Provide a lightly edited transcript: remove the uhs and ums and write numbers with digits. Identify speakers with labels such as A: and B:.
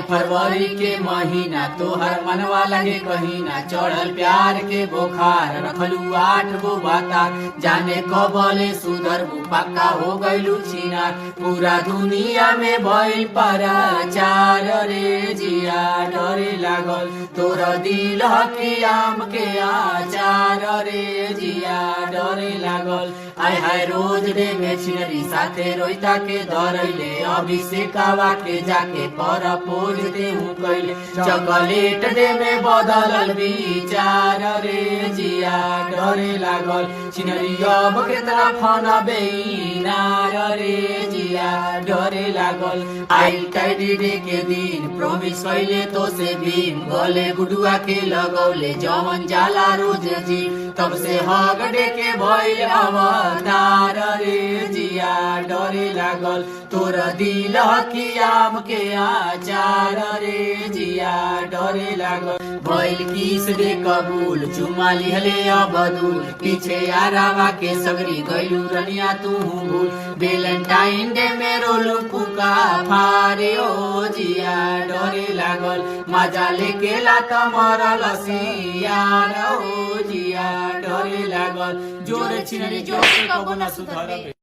A: फरवरी के महीना तोहर मनवा लगे कहीं ना, चढ़ल प्यार के बोखार रखलू 8 गो बाता, जाने कबले सुधरबू पक्का हो गइलू छिनार। पूरा दुनिया में भइल प्रचार रे जिया डरे लागल तोर दिल हकी आम के आचार रे जिया डरे लागल। आय हाय रोज रे में छिनरी साथे रोहिता के धरैले, अभिषेकवा के जाके परपोज देहु कैले, चॉकलेट डे में बदलल विचार रे जिया डरे लागल। छिनरी अब केतना फना बेईनार रे जिया डरे लागल। आई टाइडी डे के दिन प्रॉमिस कैले तो से भीम, गले गुडुआ के लगौले जवन जाला रोज जी, तब से हग डे के भइल अवतार रे जिया डरे लागल। तोर दिल हकी आम के आचार रे जिया डरे लागल। भइल किस दे कबूल चुमा लिहले अबदुल, पीछे आरावा के सगरी गइलू रनिया तू भूल। वेलेंटाइन डे में रोलू पुका फारे ओ जिया डरे लागल। मजा लेके लात मरल सियार ओ जिया डरे लागल। जोर छिनरी जोर से कबो ना सुधरबे।